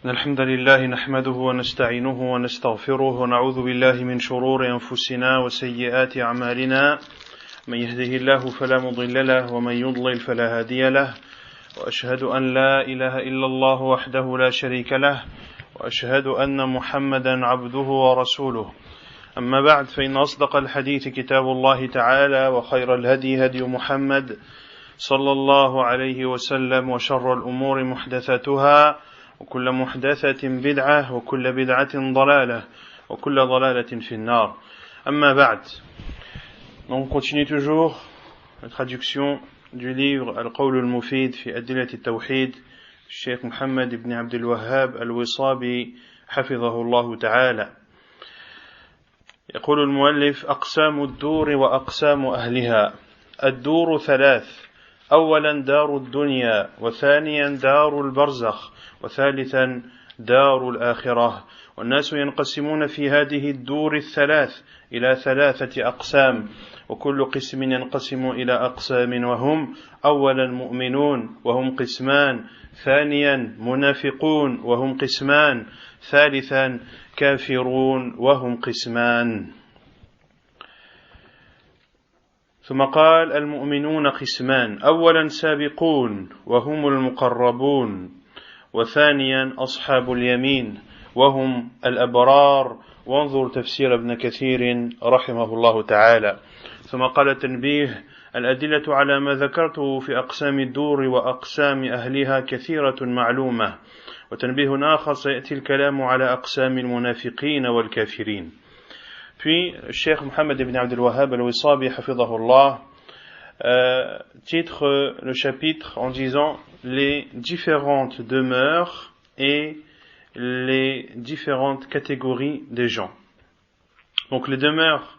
الحمد لله نحمده ونستعينه ونستغفره ونعوذ بالله من شرور أنفسنا وسيئات أعمالنا من يهده الله فلا مضل له ومن يضلل فلا هادي له وأشهد أن لا إله إلا الله وحده لا شريك له وأشهد أن محمدا عبده ورسوله أما بعد فإن أصدق الحديث كتاب الله تعالى وخير الهدي هدي محمد صلى الله عليه وسلم وشر الأمور محدثاتها وكل محدثة بدعة وكل بدعة ضلالة وكل ضلالة في النار أما بعد. Donc on continue toujours la traduction du livre Al-Qawl al-Mufid fi Adillat al-Tawhid Cheikh Muhammad ibn Abdul Wahhab al-Wisabi حفظه الله تعالى. يقول المؤلف: أقسام الدور وأقسام أهلها. الدور ثلاث: أولا دار الدنيا، وثانيا دار البرزخ، وثالثا دار الآخرة. والناس ينقسمون في هذه الدور الثلاث إلى ثلاثة أقسام، وكل قسم ينقسم إلى أقسام، وهم: أولا مؤمنون وهم قسمان، ثانيا منافقون وهم قسمان، ثالثا كافرون وهم قسمان. ثم قال: المؤمنون قسمان: أولا سابقون وهم المقربون، وثانيا أصحاب اليمين وهم الأبرار. وانظر تفسير ابن كثير رحمه الله تعالى. ثم قال: تنبيه: الأدلة على ما ذكرته في أقسام الدور وأقسام أهلها كثيرة معلومة. وتنبيه آخر: سيأتي الكلام على أقسام المنافقين والكافرين. Puis, Cheikh Muhammad ibn Abdul Wahhab al-Wisabi, hafidhahullah, titre le chapitre en disant les différentes demeures et les différentes catégories des gens. Donc les demeures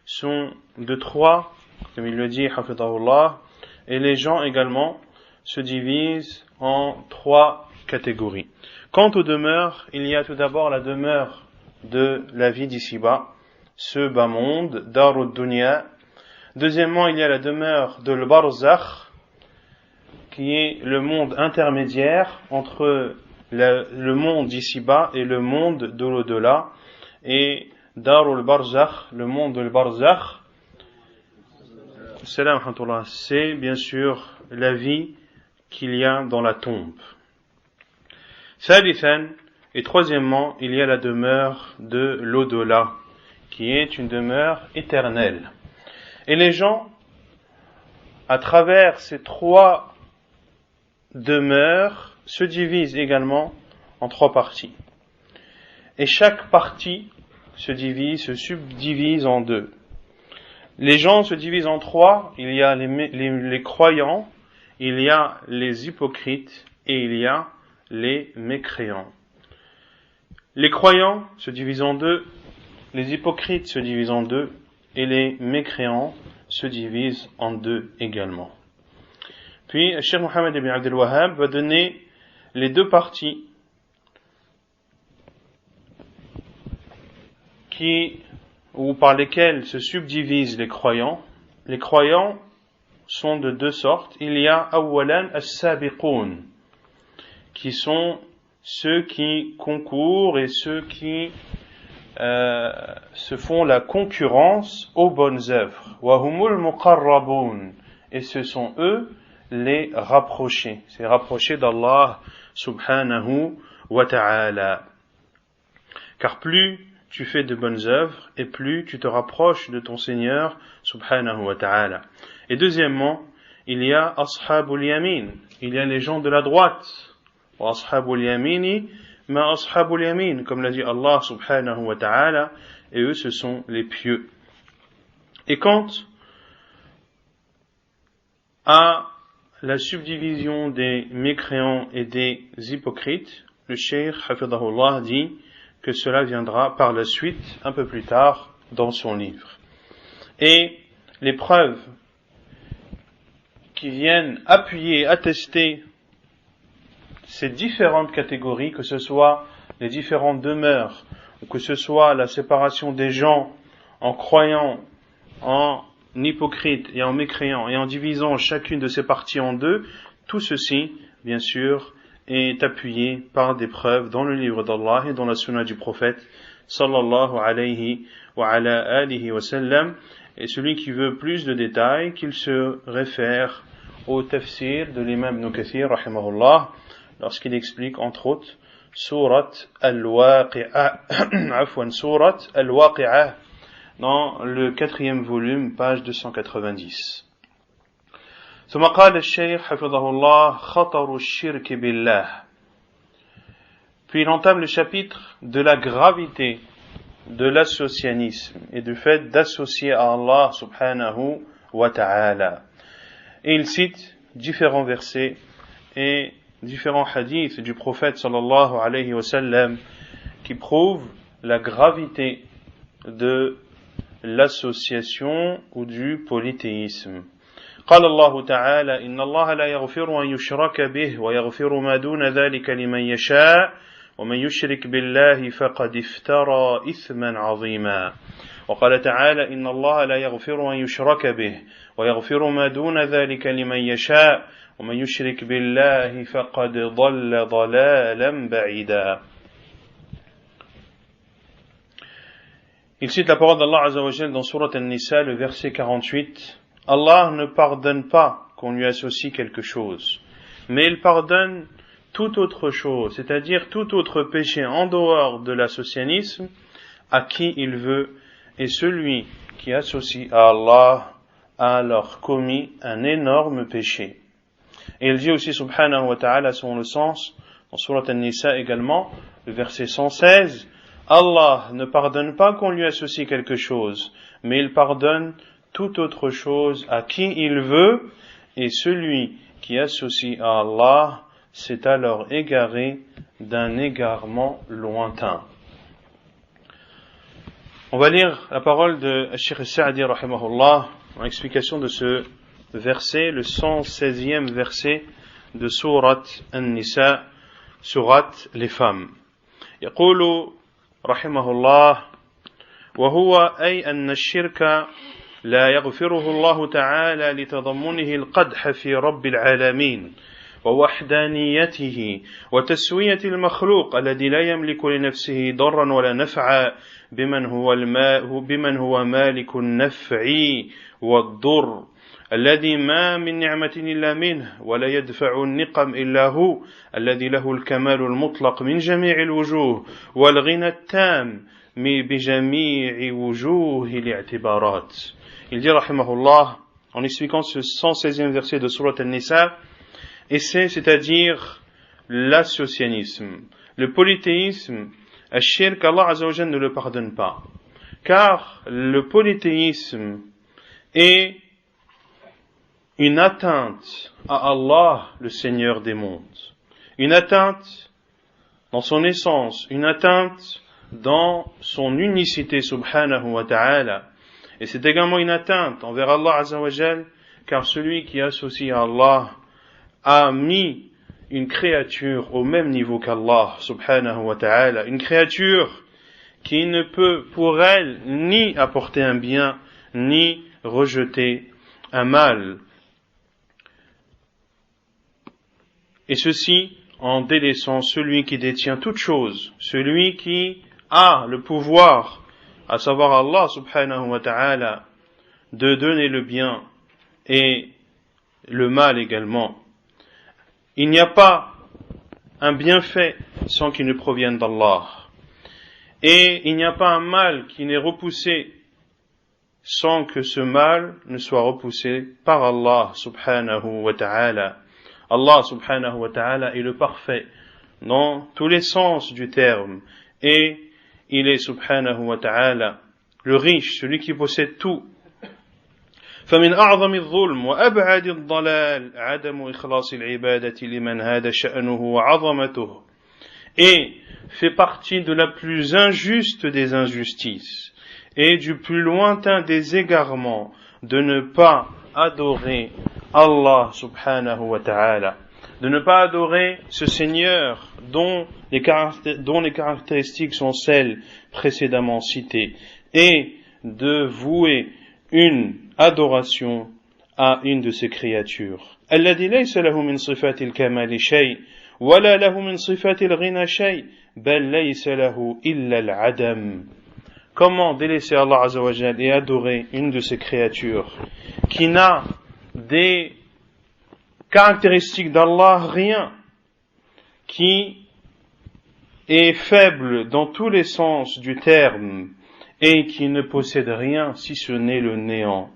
sont de trois, comme il le dit, hafidhahullah, et les gens également se divisent en trois catégories. Quant aux demeures, il y a tout d'abord la demeure de la vie d'ici-bas, ce bas monde, Darud Dunya. Deuxièmement, il y a la demeure de l'Barzakh, qui est le monde intermédiaire entre le monde d'ici-bas et le monde de l'au-delà. Et Darul Barzakh, le monde de l'Barzakh, c'est bien sûr la vie qu'il y a dans la tombe. Thalithan, et troisièmement, il y a la demeure de l'au-delà, qui est une demeure éternelle. Et les gens, à travers ces trois demeures, se divisent également en trois parties. Et chaque partie se subdivise en deux. Les gens se divisent en trois: il y a les croyants, il y a les hypocrites et il y a les mécréants. Les croyants se divisent en deux, les hypocrites se divisent en deux, et les mécréants se divisent en deux également. Puis, Cheikh Muhammad ibn Abdul Wahhab va donner les deux parties par lesquelles se subdivisent les croyants. Les croyants sont de deux sortes. Il y a awalan as-sabiqoun, qui sont ceux qui concourent et ceux qui se font la concurrence aux bonnes œuvres. Wahumul muqarrabun, et ce sont eux les rapprochés. C'est rapprochés d'Allah subhanahu wa ta'ala. Car plus tu fais de bonnes œuvres et plus tu te rapproches de ton Seigneur subhanahu wa ta'ala. Et deuxièmement, il y a ashabul yamin, il y a les gens de la droite. Wa ashabul yamini ma ashabul yamin, comme l'a dit Allah subhanahu wa ta'ala, et eux ce sont les pieux. Et quant à la subdivision des mécréants et des hypocrites, le Cheikh hafidhahullah dit que cela viendra par la suite, un peu plus tard, dans son livre. Et les preuves qui viennent appuyer, attester ces différentes catégories, que ce soit les différentes demeures, ou que ce soit la séparation des gens en croyant, en hypocrite et en mécréant, et en divisant chacune de ces parties en deux, tout ceci, bien sûr, est appuyé par des preuves dans le livre d'Allah et dans la sunna du prophète sallallahu alayhi wa ala alihi wa sallam. Et celui qui veut plus de détails, qu'il se réfère au tafsir de l'imam Ibn Kathir rahimahullah, lorsqu'il explique entre autres Surat al-Waqi'a Surat al-Waqi'a dans le 4e volume, page 290. ثم قال الشيخ حفظه الله خطر الشرك بالله. Puis il entame le chapitre de la gravité de l'associanisme et du fait d'associer à Allah subhanahu wa ta'ala. Et il cite différents versets et différents hadiths du prophète sallallahu alayhi wa sallam qui prouvent la gravité de l'association ou du polythéisme. قال الله تعالى إن الله لا يغفر أن يشرك به ويغفر ما دون ذلك لمن يشاء ومن يشرك بالله فقد افترى إثما عظيما. وقال تعالى إن الله لا يغفر أن يشرك به ويغفر ما دون ذلك لمن يشاء ومن يشرك بالله فقد ضل ضلالا بعيدا. Il cite la parole d'Allah Azza wa Jal dans Surat An-Nisa, le verset 48. Allah ne pardonne pas qu'on lui associe quelque chose, mais il pardonne toute autre chose, c'est-à-dire tout autre péché en dehors de l'associanisme à qui il veut, et celui qui associe à Allah a alors commis un énorme péché. Et il dit aussi subhanahu wa ta'ala selon le sens, dans Surat An-Nisa également, le verset 116, Allah ne pardonne pas qu'on lui associe quelque chose, mais il pardonne toute autre chose à qui il veut, et celui qui associe à Allah s'est alors égaré d'un égarement lointain. On va lire la parole de Cheikh Sa'di rahimahullah en explication de ce verset, le 116e verset de Surat An-Nisa, Surat les femmes. يقول رحمه الله وهو أي أن الشرك لا يغفره الله تعالى لتضمنه القدح في رب العالمين ووحدانيته وتسوية المخلوق الذي لا يملك لنفسه ضرا ولا نفعا بمن هو مالك النفع والضر الذي ما من نعمة إلا منه ولا يدفع النقم إلا هو الذي له الكمال المطلق من جميع الوجوه والغنى التام بجميع وجوه الاعتبارات. Il dit rahimahullah en expliquant ce 116e verset de Surat An-Nisa, et c'est-à-dire l'associanisme, le polythéisme, al-shirk, Allah Azza wa Jalla ne le pardonne pas, car le polythéisme est une atteinte à Allah, le Seigneur des mondes, une atteinte dans son essence, une atteinte dans son unicité subhanahu wa ta'ala, et c'est également une atteinte envers Allah Azza wa Jal, car celui qui associe à Allah a mis une créature au même niveau qu'Allah subhanahu wa ta'ala, une créature qui ne peut pour elle ni apporter un bien, ni rejeter un mal. Et ceci en délaissant celui qui détient toutes choses, celui qui a le pouvoir, à savoir Allah subhanahu wa ta'ala, de donner le bien et le mal également. Il n'y a pas un bienfait sans qu'il ne provienne d'Allah. Et il n'y a pas un mal qui n'est repoussé sans que ce mal ne soit repoussé par Allah subhanahu wa ta'ala. Allah subhanahu wa ta'ala est le parfait dans tous les sens du terme, et il est subhanahu wa ta'ala le riche, celui qui possède tout. فمن أعظم الظلم وأبعد الضلال عدم إخلاص العبادة لمن هذا شأنه وعظمته. Et fait partie de la plus injuste des injustices et du plus lointain des égarements de ne pas adorer Allah subhanahu wa ta'ala, de ne pas adorer ce Seigneur dont les caractéristiques sont celles précédemment citées, et de vouer une adoration à une de ses créatures. الذي ليس له من صفات الكمال شيء ولا له من صفات الغنى شيء بل ليس له إلا العدم. Comment délaisser Allah Azza wa Jal et adorer une de ses créatures qui n'a des caractéristiques d'Allah rien, qui est faible dans tous les sens du terme et qui ne possède rien si ce n'est le néant.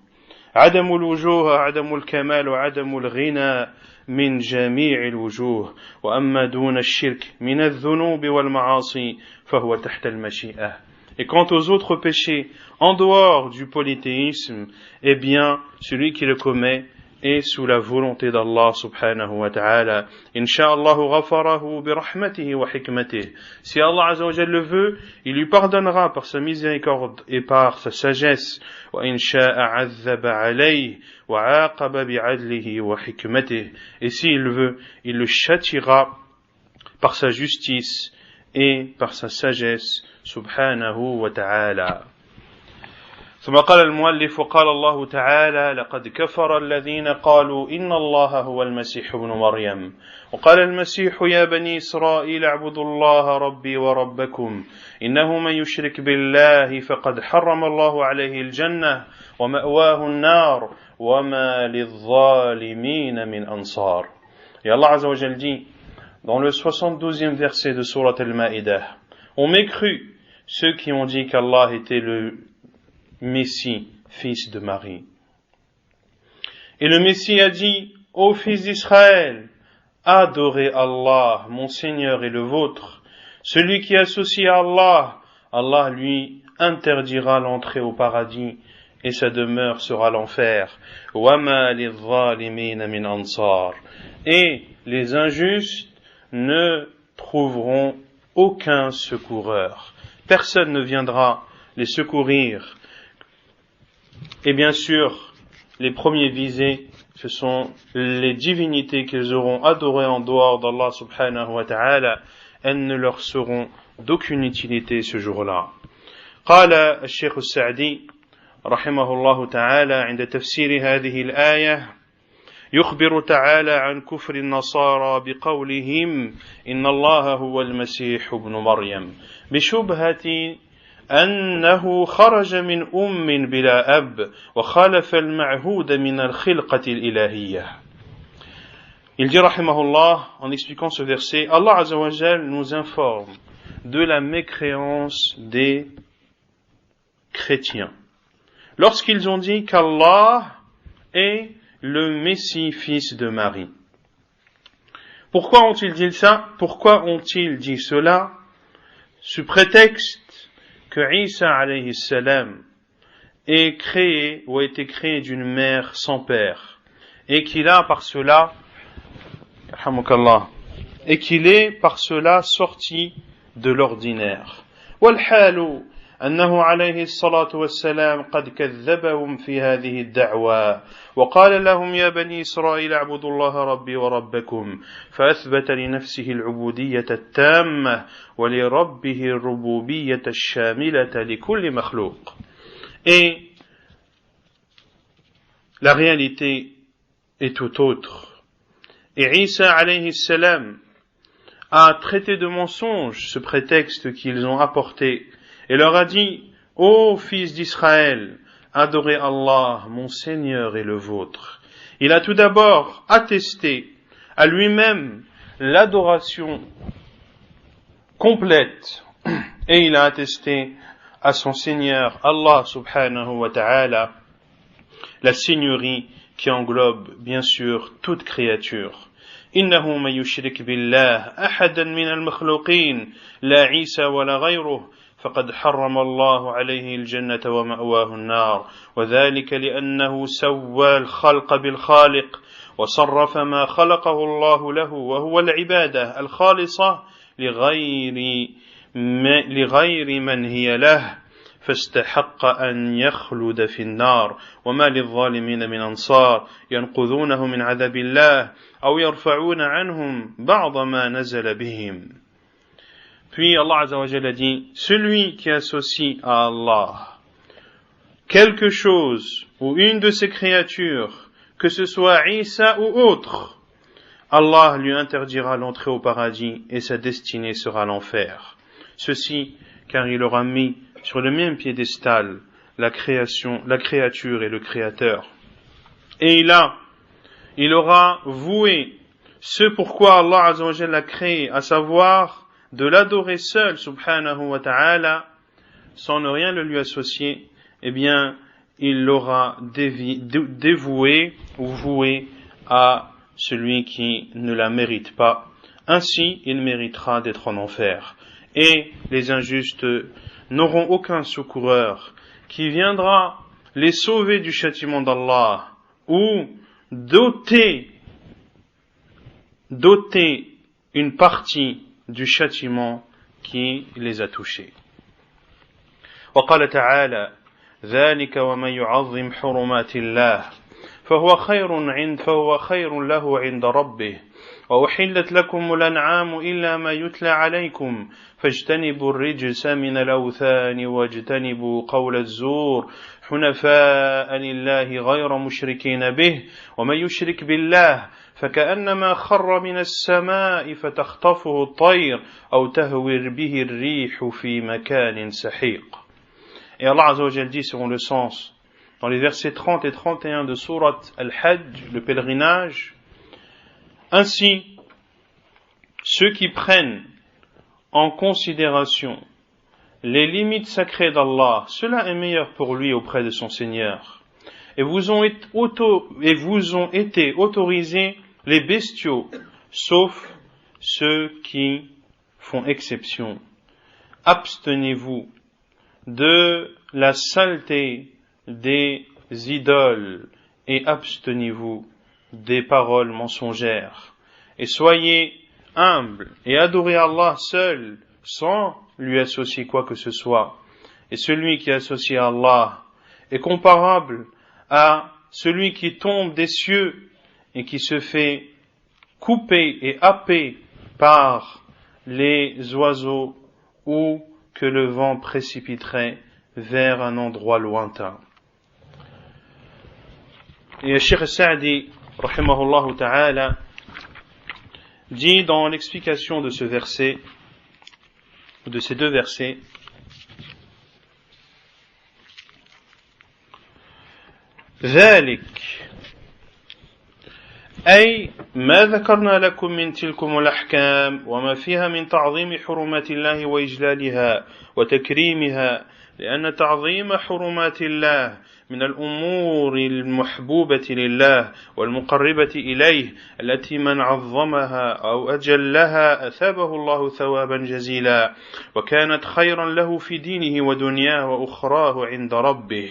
عدم الوجوه عدم الكمال وعدم الغنى من جميع الوجوه وأما دون الشرك من الذنوب والمعاصي فهو تحت المشيئة. Et quant aux autres péchés en dehors du polythéisme, eh bien celui qui le commet est sous la volonté d'Allah subhanahu wa ta'ala. Inch'Allahu ghafarahu bi rahmatihi wa hikmatih. Si Allah Azza wa Jalla le veut, il lui pardonnera par sa miséricorde et par sa sagesse. Wa in sha'a 'azzaba 'alayhi wa 'aqaba bi 'adlihi wa hikmatih. Et s'il veut, il le châtiera par sa justice et par sa sagesse subhanahu wa ta'ala. ثم قال المؤلف وقال الله تعالى لقد كفر الذين قالوا إن الله هو المسيح ابن مريم وقال المسيح يا بني إسرائيل اعبدوا الله ربي وربكم إنه من يشرك بالله فقد حرم الله عليه الجنة ومأواه النار وما للظالمين من أنصار. Et Allah Azza wa Jal dit dans le 72e verset de Surat Al-Ma'idah: On mécru ceux qui ont dit qu'Allah était le Messie, fils de Marie. Et le Messie a dit: Ô fils d'Israël, adorez Allah, mon Seigneur et le vôtre. Celui qui associe à Allah, Allah lui interdira l'entrée au paradis et sa demeure sera l'enfer. وَمَا لِلظَّالِمِينَ مِنْ أَنصَارٍ. Et les injustes ne trouveront aucun secoureur. Personne ne viendra les secourir. Et bien sûr, les premiers visés, ce sont les divinités qu'ils auront adorées en dehors d'Allah subhanahu wa ta'ala. Elles ne leur seront d'aucune utilité ce jour-là. قال الشيخ السعدي رحمه الله تعالى عند تفسير هذه الآية: يخبر تعالى عن كفر النصارى بقولهم إن الله هو المسيح ابن مريم بشبهة أنه خرج من بلا أب وخالف المعهود من الخلقة الإلهية. Il dit rahimahullah, en expliquant ce verset, Allah Azza wa Jal nous informe de la mécréance des chrétiens lorsqu'ils ont dit qu'Allah est le Messie fils de Marie. Pourquoi ont-ils dit ça? Pourquoi ont-ils dit cela? Sous prétexte que Isa alayhi salam est créé ou a été créé d'une mère sans père et qu'il a par cela et qu'il est par cela sorti de l'ordinaire. والحال أنه عليه الصلاة والسلام قد كذبهم في هذه الدعوة وقال لهم يا بني إسرائيل اعبدوا الله ربي وربكم فأثبت لنفسه العبودية التامة ولربه الربوبية الشاملة لكل مخلوق. Et la réalité est tout autre. Et Isa alayhi salam a traité de mensonge ce prétexte qu'ils ont apporté et leur a dit: Ô fils d'Israël, adorez Allah, mon Seigneur et le vôtre. Il a tout d'abord attesté à lui-même l'adoration complète et il a attesté à son Seigneur Allah subhanahu wa ta'ala la seigneurie qui englobe bien sûr toute créature. إنه من يشرك بالله أحدا من المخلوقين لا عيسى ولا غيره فقد حرم الله عليه الجنة ومأواه النار وذلك لأنه سوى الخلق بالخالق وصرف ما خلقه الله له وهو العبادة الخالصة لغير من هي له فاستحق أن يخلد في النار وما للظالمين من أنصار ينقذونه من عذاب الله أو يرفعون عنهم بعض ما نزل بهم. Puis Allah Azza wa Jalla dit: celui qui associe à Allah quelque chose ou une de ses créatures, que ce soit Isa ou autre, Allah lui interdira l'entrée au paradis et sa destinée sera l'enfer. Ceci car il aura mis sur le même piédestal la créature et le créateur. Et il aura voué ce pourquoi Allah Azza wa Jalla l'a créé, à savoir de l'adorer seul, subhanahu wa ta'ala, sans ne rien le lui associer, eh bien, il l'aura dévoué ou voué à celui qui ne la mérite pas. Ainsi, il méritera d'être en enfer. Et les injustes n'auront aucun secoureur qui viendra les sauver du châtiment d'Allah ou doter une partie du châtiment qui les a touchés. وقال تعالى ذلك ومن يعظم حرمات الله فهو خير له عند ربه وأحلت لكم الأنعام إلا ما يتلى عليكم فاجتنبوا الرجس من الأوثان واجتنبوا قول الزور حنفاء لله غير مشركين به ومن يشرك بالله فكأنما خر من السماء فتخطفه الطير أو تهوي به الريح في مكان سحيق. Et Allah Azza wa Jalla dit selon le sens dans les versets 30 et 31 de Surat Al-Hajj, le pèlerinage, ainsi ceux qui prennent en considération les limites sacrées d'Allah, cela est meilleur pour lui auprès de son Seigneur. Et vous ont été autorisés les bestiaux, sauf ceux qui font exception. Abstenez-vous de la saleté des idoles et abstenez-vous des paroles mensongères. Et soyez humbles et adorez Allah seul, sans lui associer quoi que ce soit. Et celui qui associe à Allah est comparable à celui qui tombe des cieux et qui se fait couper et happer par les oiseaux ou que le vent précipiterait vers un endroit lointain. Et Cheikh Sa'di, rahimahullah ta'ala, dit dans l'explication de ce verset, de ces deux versets, ذلك أي ما ذكرنا لكم من تلكم الأحكام وما فيها من تعظيم حرمات الله وإجلالها وتكريمها لأن تعظيم حرمات الله من الأمور المحبوبة لله والمقربة إليه التي من عظمها أو أجلها أثابه الله ثوابا جزيلا وكانت خيرا له في دينه ودنياه وأخراه عند ربه.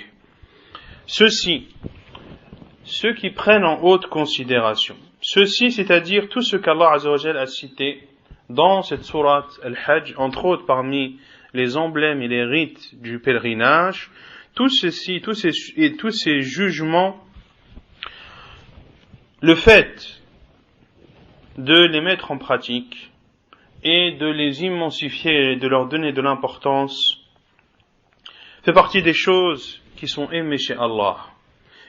Ceux qui prennent en haute considération, ceci, c'est-à-dire tout ce qu'Allah Azza wa Jalla a cité dans cette sourate Al-Hajj, entre autres parmi les emblèmes et les rites du pèlerinage, tous ces jugements, le fait de les mettre en pratique et de les immensifier et de leur donner de l'importance fait partie des choses qui sont aimées chez Allah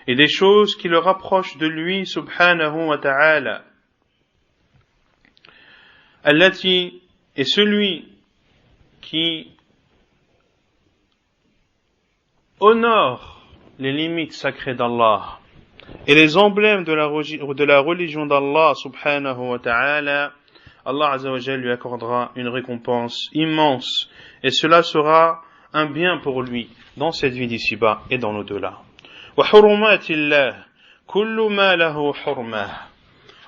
et des choses qui le rapprochent de lui subhanahu wa ta'ala. Allati est celui qui honore les limites sacrées d'Allah et les emblèmes de la religion d'Allah subhanahu wa ta'ala. Allah Azza wa Jalla lui accordera une récompense immense et cela sera un bien pour lui dans cette vie d'ici-bas et dans l'au-delà. وحرمات الله كل ما له حرمة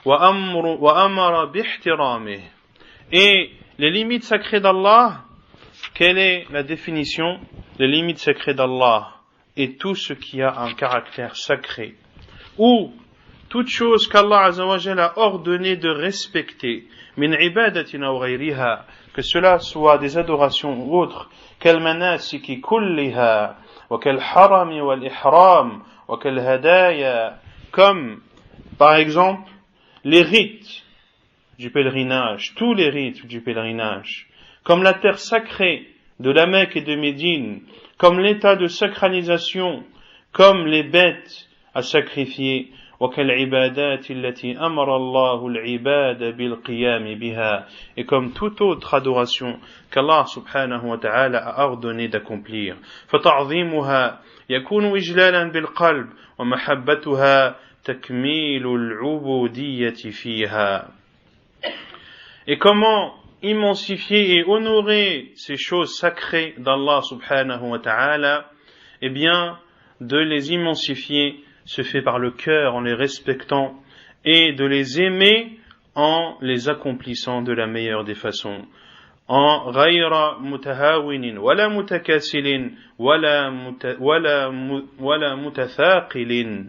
وأمر باحترامه. Et les limites sacrées d'Allah, quelle est la définition? Les limites sacrées d'Allah est tout ce qui a un caractère sacré ou toute chose qu'Allah Azza wa Jalla a ordonné de respecter, min ibadatin aw ghayriha, que cela soit des adorations ou autres, kal manasiki kulliha wa kal harami wal ihram wa kal hadaya, comme par exemple les rites du pèlerinage, tous les rites du pèlerinage, comme la terre sacrée de la Mecque et de Médine, comme l'état de sacralisation, comme les bêtes à sacrifier, وكالعبادات التي أمر الله العباد بالقيام بها. Et comme toute autre adoration qu'Allah subhanahu wa ta'ala a ordonné d'accomplir. فتعظيمها يكون إجلالا بالقلب ومحبتها تكميل العبودية فيها. Et comment immensifier et honorer ces choses sacrées d'Allah subhanahu wa ta'ala? Eh bien, de les immensifier se fait par le cœur en les respectant et de les aimer en les accomplissant de la meilleure des façons. En غير متهاون ولا متكاسل ولا متثاقل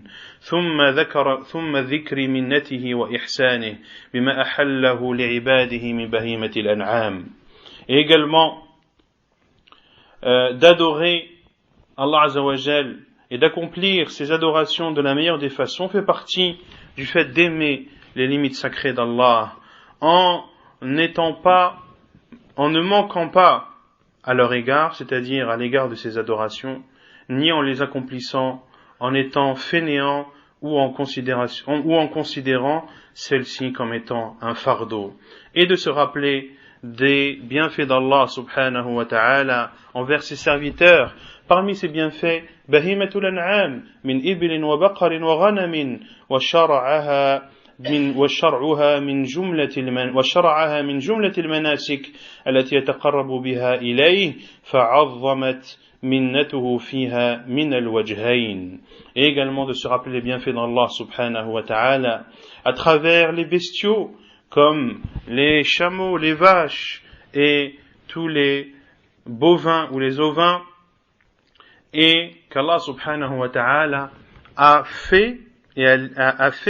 ثم ذكر منته وإحسانه بما أحله لعباده من بهيمة الأنعام. Et également d'adorer Allah Azza wa Jal et d'accomplir ces adorations de la meilleure des façons fait partie du fait d'aimer les limites sacrées d'Allah en ne manquant pas à leur égard, c'est-à-dire à l'égard de ces adorations, ni en les accomplissant en étant fainéant ou en considérant celles-ci comme étant un fardeau, et de se rappeler des bienfaits d'Allah subhanahu wa ta'ala envers ses serviteurs. Parmi ces bienfaits, bahimatul an'am min ibilin wa baqarin wa ghanamin wa shar'aha وشرعها من جملة المناسك التي يتقرب بها إليه فعظمت منته فيها من الوجهين. Et également de se rappeler les bienfaits d'Allah subhanahu wa ta'ala à travers les bestiaux comme les chameaux, les vaches et tous les bovins ou les ovins, et qu'Allah subhanahu wa ta'ala a fait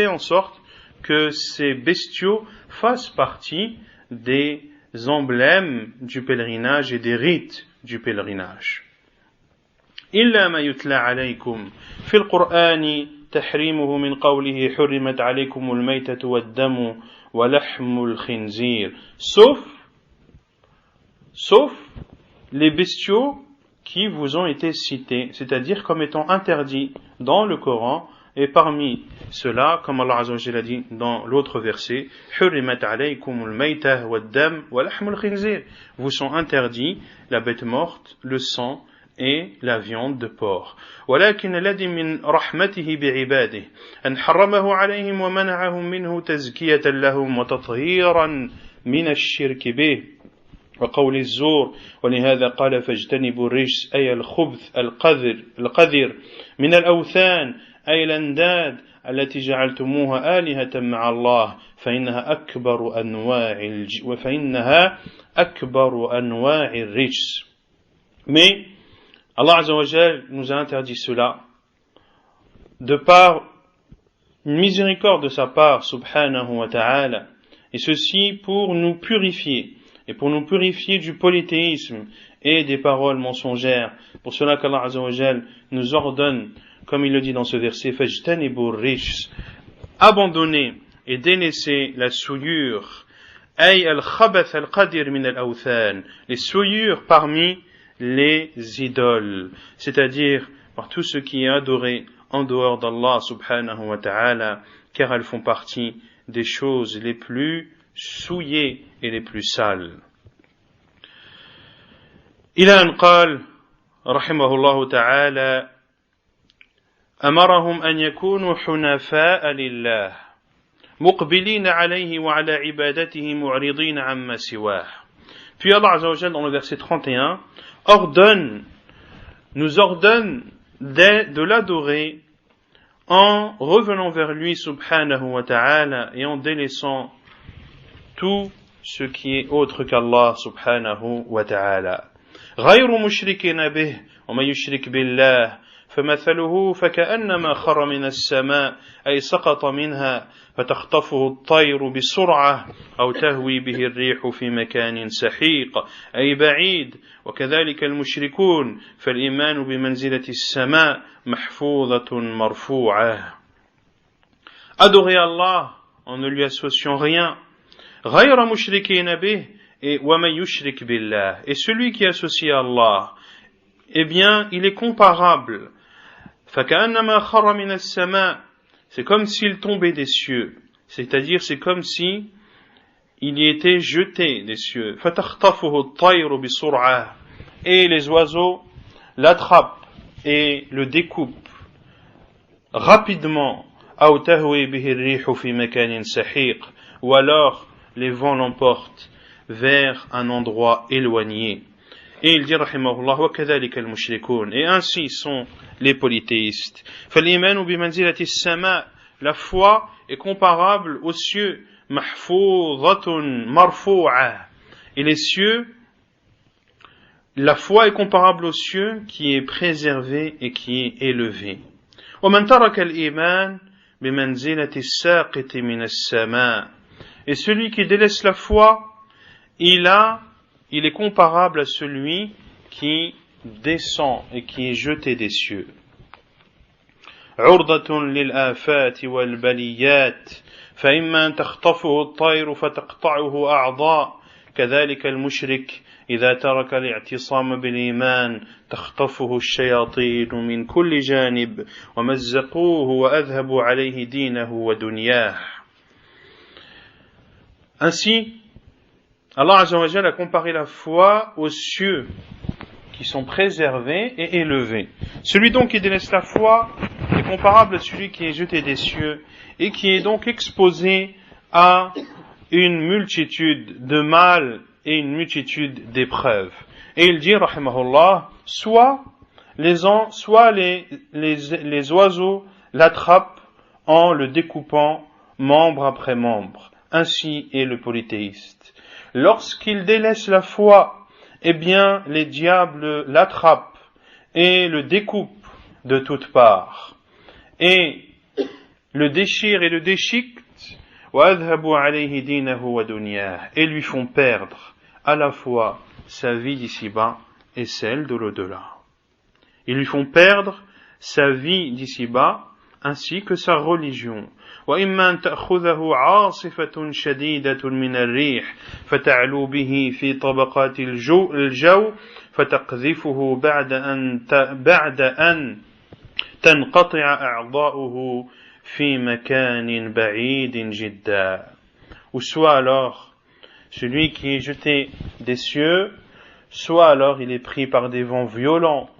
en sorte que ces bestiaux fassent partie des emblèmes du pèlerinage et des rites du pèlerinage. إلا ما يتلى عليكم في القرآن تحريمه من قوله حرمت عليكم الميتة والدم ولحم الخنزير, sauf les bestiaux qui vous ont été cités, c'est-à-dire comme étant interdits dans le Coran. Et parmi cela, comme Allah Azza wa Jalla a dit dans l'autre verset, حُرِّمَتْ عَلَيْكُمُ الْمَيْتَةُ وَالدَّمُ وَلَحْمُ الْخِنْزِيرِ, vous sont interdits la bête morte, le sang et la viande de porc. ولكن الذي من رحمته بعباده أن حرمه عليهم ومنعهم منه تزكية لهم وتطهيرا من الشرك به وقول الزور. ولهذا قال فاجتنبوا الرجس أي الخبث القذر من الأوثان أي الأنداد التي جعلتموها آلهة مع الله فإنها أكبر أنواع الرجس. Mais Allah Azza wa Jal nous a interdit cela de par une miséricorde de sa part subhanahu wa ta'ala, et ceci pour nous purifier et pour nous purifier du polythéisme et des paroles mensongères. Pour cela qu'Allah Azza wa Jal nous ordonne, comme il le dit dans ce verset, فَاجْتَنِبُوا الرِّجْسَ, abandonner et délaisser la souillure, أي الخبث القدر من الأوثان, les souillures parmi les idoles, c'est-à-dire par tout ce qui est adoré en dehors d'Allah subhanahu wa ta'ala, car elles font partie des choses les plus souillées et les plus sales. إلى أن قال رحمه الله تعالى أمرهم أن يكونوا حنفاء لله مقبلين عليه وعلى عبادته معرضين عما سواه. Puis Allah Azza wa Jalla dans le verset 31 nous ordonne de l'adorer en revenant vers lui subhanahu wa ta'ala et en délaissant tout ce qui est autre qu'Allah subhanahu wa ta'ala. غير مشركين به ومن يشرك بالله فمثله فكأنما خر من السماء أي سقط منها فتخطفه الطير بسرعة أو تهوي به الريح في مكان سحيق أي بعيد. وكذلك المشركون فالإيمان بمنزلة السماء محفوظة مرفوعة. Adorer Allah en ne lui associant rien. غير مشركين به et ومن يشرك بالله, et celui qui associe à Allah, eh bien il est comparable فكأنما خر من السماء, c'est comme s'il tombait des cieux, c'est-à-dire c'est comme si il y était jeté des cieux. فَتَخْطَفُهُ الطَّيْرُ بِسُرْعَةٍ, et les oiseaux l'attrapent et le découpent rapidement. أَوْ تَهْوِي بِهِ الرِّيحُ فِي مَكَانٍ سَحِيقٍ, ou alors les vents l'emportent vers un endroit éloigné. Et il dit rahimahullah وَكَذَلِكَ الْمُشْرِكُونَ, et ainsi sont les polythéistes. فَالْإِيمَانُ بِمَنْزِلَةِ السَّمَاءِ, la foi est comparable aux cieux. مَحْفُوظَةٌ مَرْفُوعَةٌ, et les cieux, la foi est comparable aux cieux qui est préservé et qui est élevé. وَمَنْ تَرَكَ الْإِيمَانِ بِمَنْزِلَةِ السَّاقِطِ مِنَ السَّمَاءِ, et celui qui délaisse la foi, il est comparable à celui qui descend et qui est jeté des cieux. عُرْضَةٌ لِلْآفَاتِ وَالْبَلِيَّاتِ, فإما أن تخطفه الطير فتقطعه أعضاء كذلك المشرك إذا ترك الاعتصام بالإيمان تخطفه الشياطين من كل جانب ومزقوه وأذهبوا عليه دينه ودنياه. Ainsi, Allah Azza wa Jalla a comparé la foi aux cieux qui sont préservés et élevés. Celui donc qui délaisse la foi est comparable à celui qui est jeté des cieux et qui est donc exposé à une multitude de mal et une multitude d'épreuves. Et il dit, rahimahullah, soit les oiseaux l'attrapent en le découpant membre après membre. Ainsi est le polythéiste. Lorsqu'il délaisse la foi, eh bien, les diables l'attrapent et le découpent de toutes parts, et le déchirent et le déchiquetent, et lui font perdre à la fois sa vie d'ici-bas et celle de l'au-delà. Ils lui font perdre sa vie d'ici-bas ainsi que sa religion. وإما أن تأخذه عاصفة شديدة من الريح فتعلو به في طبقات الجو فتقذفه بعد أن تنقطع أعضاؤه في مكان بعيد جدا. Ou soit alors celui qui est jeté des cieux, soit alors il est pris par des vents violents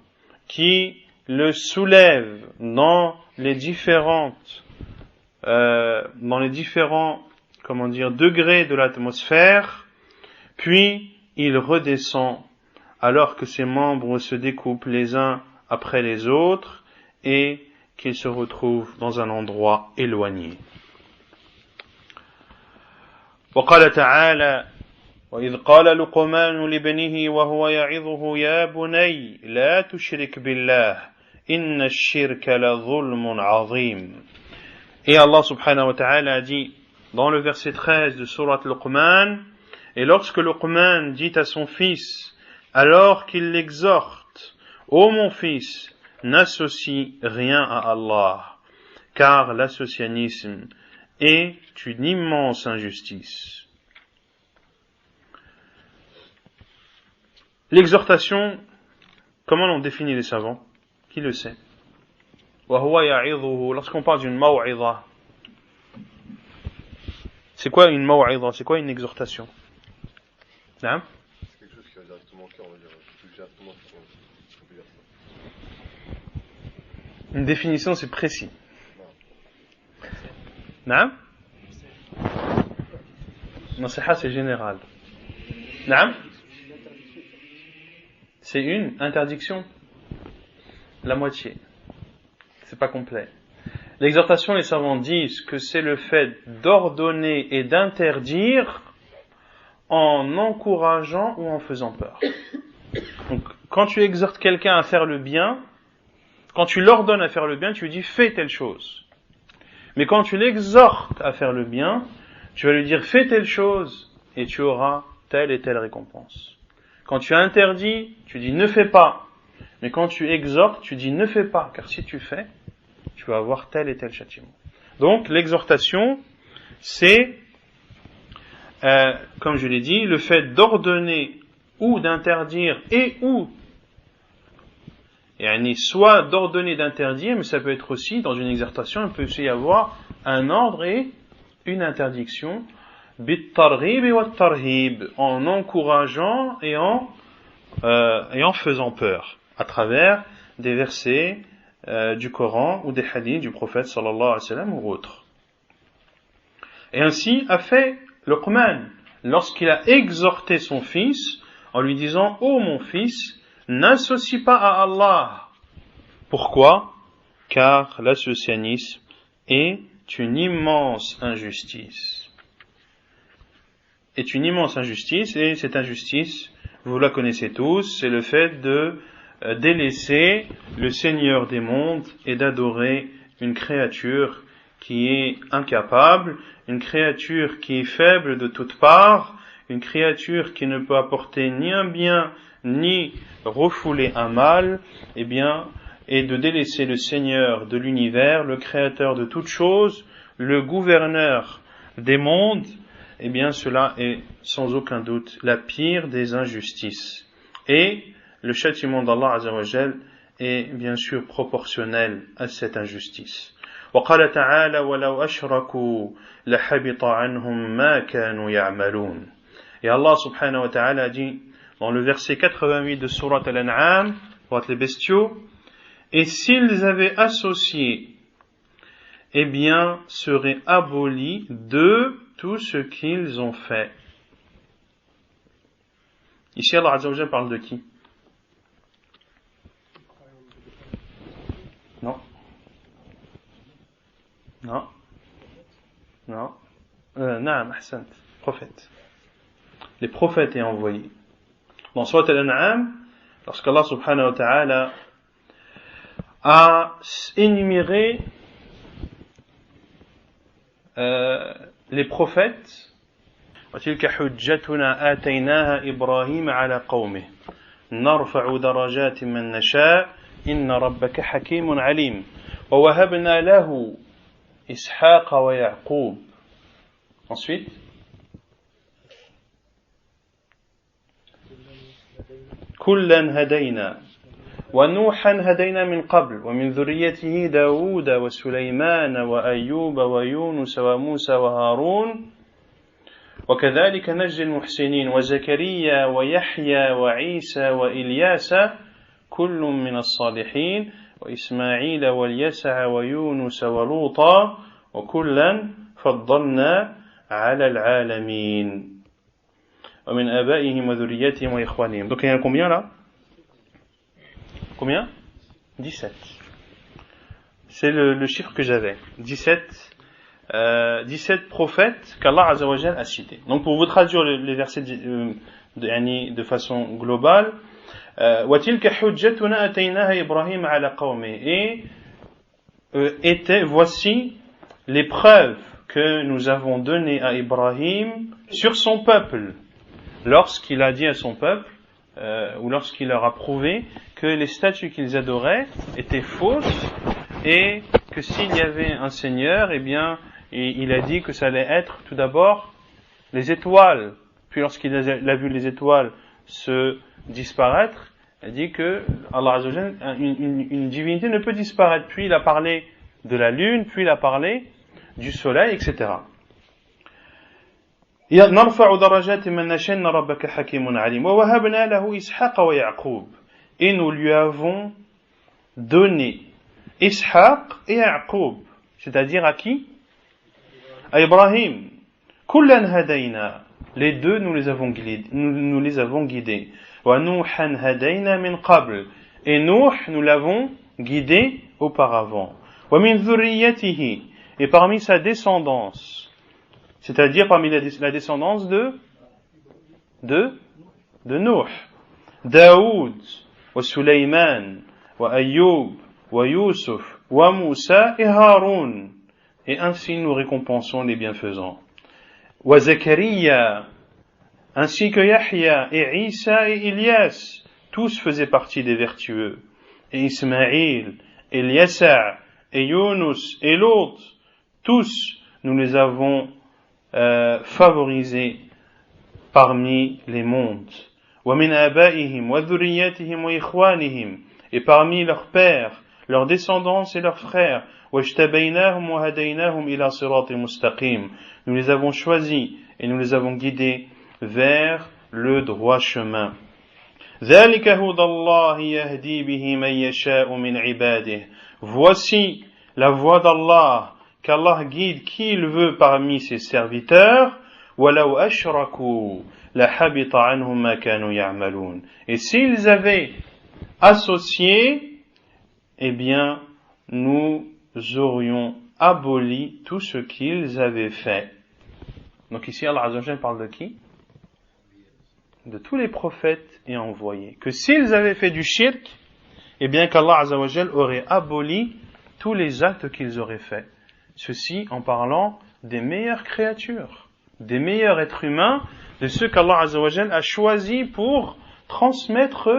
qui le soulèvent dans les différents degrés de l'atmosphère, puis il redescend alors que ses membres se découpent les uns après les autres et qu'il se retrouve dans un endroit éloigné. وقال تعالى وإذ قال لقمان لابنه وهو يعظه يا بني لا تشرك بالله إن الشرك لظلم عظيم. Et Allah subhanahu wa ta'ala a dit dans le verset 13 de Surat Luqman, et lorsque Luqman dit à son fils, alors qu'il l'exhorte, ô mon fils, n'associe rien à Allah, car l'associanisme est une immense injustice. L'exhortation, comment l'ont défini les savants? Qui le sait? Lorsqu'on parle d'une maw'idha, c'est quoi une maw'idha? C'est quoi une exhortation? Non? C'est quelque chose qui va directement au cœur, on va dire, plus directement qu'on peut dire ça. Une définition, c'est précis. Non? Nasiha, c'est général. Non? C'est une interdiction. La moitié. C'est pas complet. L'exhortation, les savants disent que c'est le fait d'ordonner et d'interdire en encourageant ou en faisant peur. Donc, quand tu exhortes quelqu'un à faire le bien, quand tu l'ordonnes à faire le bien, tu lui dis fais telle chose. Mais quand tu l'exhortes à faire le bien, tu vas lui dire fais telle chose et tu auras telle et telle récompense. Quand tu interdis, tu dis ne fais pas. Mais quand tu exhortes, tu dis ne fais pas, car si tu fais, tu vas avoir tel et tel châtiment. Donc l'exhortation, c'est, comme je l'ai dit, le fait d'ordonner ou d'interdire et soit d'ordonner, d'interdire, mais ça peut être aussi, dans une exhortation, il peut aussi y avoir un ordre et une interdiction, bit-targhib wa tarhib, en encourageant et en faisant peur, à travers des versets du Coran ou des hadiths du prophète sallallahu alayhi wa sallam ou autres. Et ainsi a fait Luqman lorsqu'il a exhorté son fils en lui disant: ô mon fils, n'associe pas à Allah. Pourquoi? Car l'associanisme est une immense injustice. Est une immense injustice, et cette injustice, vous la connaissez tous, c'est le fait de délaisser le Seigneur des mondes et d'adorer une créature qui est incapable, une créature qui est faible de toutes parts, une créature qui ne peut apporter ni un bien ni refouler un mal, et de délaisser le Seigneur de l'univers, le créateur de toutes choses, le gouverneur des mondes, cela est sans aucun doute la pire des injustices. Et le châtiment d'Allah Azza wa Jal est bien sûr proportionnel à cette injustice. وقال تعالى ولو أشركوا لحبط عنهم ما كانوا يعملون. Et Allah subhanahu wa ta'ala dit dans le verset 88 de Surat Al-An'am, Surat les bestiaux, et s'ils avaient associé, serait aboli de tout ce qu'ils ont fait. Ici Allah Azza wa Jalla parle de qui? Non. Naam, ahsant, prophète. Les prophètes est envoyé. Dans Surat Al-An'am, lorsqu'Allah subhanahu wa ta'ala a énuméré les prophètes, وَتِلْكَ حُجَّتُنَا آتَيْنَاهَا إِبْرَاهِيمَ عَلَى قَوْمِهِ نَرْفَعُ دَرَجَاتٍ مَنْ نَشَاءُ إِنَّ رَبَّكَ حَكِيمٌ عَلِيمٌ وَوَهَبْنَا لَهُ إِسْحَاقَ وَيَعْقُوبَ. Ensuite, كُلًّا هَدَيْنَا وَنُوحًا هَدَيْنَا مِنْ قَبْلُ وَمِنْ ذُرِّيَّتِهِ دَاوُودَ وَسُلَيْمَانَ وَأَيُّوبَ وَيُونُسَ وَمُوسَى وَهَارُونَ وكذلك نجزي المحسنين وزكريا ويحيى وعيسى وإلياس كل من الصالحين وإسماعيل واليسع ويونس ولوطا وكلا فضلنا على العالمين ومن آبائهم وذريتهم وإخوانهم. Donc il y en a combien là? Combien? 17. C'est le chiffre que j'avais. 17 prophètes qu'Allah Azza wa Jal a cités. Donc pour vous traduire les versets de façon globale, وَتِلْكَ حُجَّتُنَا أَتَيْنَاهَا إِبْرَاهِيمَ عَلَى قَوْمِهِ, et voici les preuves que nous avons données à Ibrahim sur son peuple, lorsqu'il a dit à son peuple, ou lorsqu'il leur a prouvé que les statues qu'ils adoraient étaient fausses, et que s'il y avait un Seigneur, il a dit que ça allait être tout d'abord les étoiles. Puis lorsqu'il a vu les étoiles se disparaître, il a dit que Allah Azza wa Jalla, une divinité ne peut disparaître. Puis il a parlé de la lune, puis il a parlé du soleil, etc. نرفع درجات من نشاء إن ربك حكيم عليم ووهبنا له إسحاق ويعقوب. Et nous lui avons donné Ishaq et Yaqub, c'est-à-dire à qui? À Ibrahim. Kullan hadayna, les deux nous les avons guidés. Wa Nuhan hadayna min qabl, et Nuh nous l'avons guidé auparavant. Wa min dhurriyyatihi, et parmi sa descendance, c'est-à-dire parmi la descendance de Nuh, Daoud, wa Sulayman, wa Ayyub, wa Yusuf, wa Moussa et Haroun. Et ainsi nous récompensons les bienfaisants. Wa Zakaria, ainsi que Yahya et Isa et Ilyas, tous faisaient partie des vertueux. Et Ismaïl, et Yasa, et Yunus, et Lot, tous nous les avons favorisés parmi les mondes. Wa min abaihim wa dhurriyyatihim wa ikhwanihim, et parmi leurs pères, leurs descendants et leurs frères. وَاجْتَبَيْنَاهُمْ وَهَدَيْنَاهُمْ إِلَى صِرَاطٍ مُسْتَقِيمٍ. Nous les avons choisis et nous les avons guidés vers le droit chemin. ذَلِكَ هُدَى اللَّهِ يَهْدِي بِهِ مَن يَشَاءُ مِنْ عِبَادِهِ. Voici la voie d'Allah, qu'Allah guide qui il veut parmi ses serviteurs. وَلَوْ أَشْرَكُوا لَحَبِطَ عَنْهُمْ مَا كَانُوا يَعْمَلُونَ. Et s'ils avaient associé, eh bien, nous aurions aboli tout ce qu'ils avaient fait. Donc ici, Allah Azza wa Jalla parle de qui? De tous les prophètes et envoyés. Que s'ils avaient fait du shirk, eh bien qu'Allah Azza wa Jalla aurait aboli tous les actes qu'ils auraient faits. Ceci en parlant des meilleures créatures, des meilleurs êtres humains, de ceux qu'Allah Azza wa Jalla a choisis pour transmettre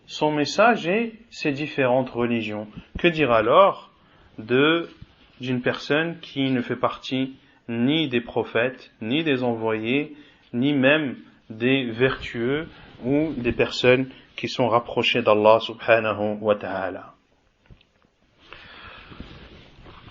son message et ses différentes religions. Que dire alors d'une personne qui ne fait partie ni des prophètes, ni des envoyés, ni même des vertueux ou des personnes qui sont rapprochées d'Allah subhanahu wa ta'ala.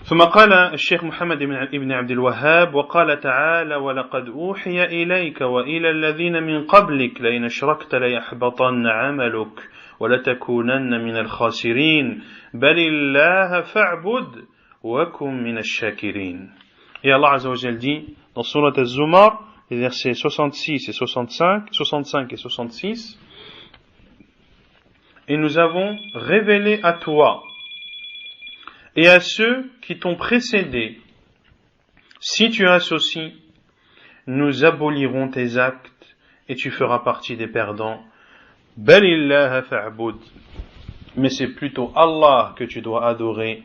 ثم قال الشيخ محمد بن عبد الوهاب وقال تعالى ولقد أوحي إليك وإلى الذين من قبلك لئن أشركت ليحبطن عملك ولتكونن من الخاسرين بل الله فاعبد وكن من الشاكرين. Et Allah Azza wa Jalla dit dans Surat Az-Zumar, les versets 65 et 66, et nous avons révélé à toi et à ceux qui t'ont précédé, si tu associes, nous abolirons tes actes et tu feras partie des perdants. Balillaha fa'bud. Mais c'est plutôt Allah que tu dois adorer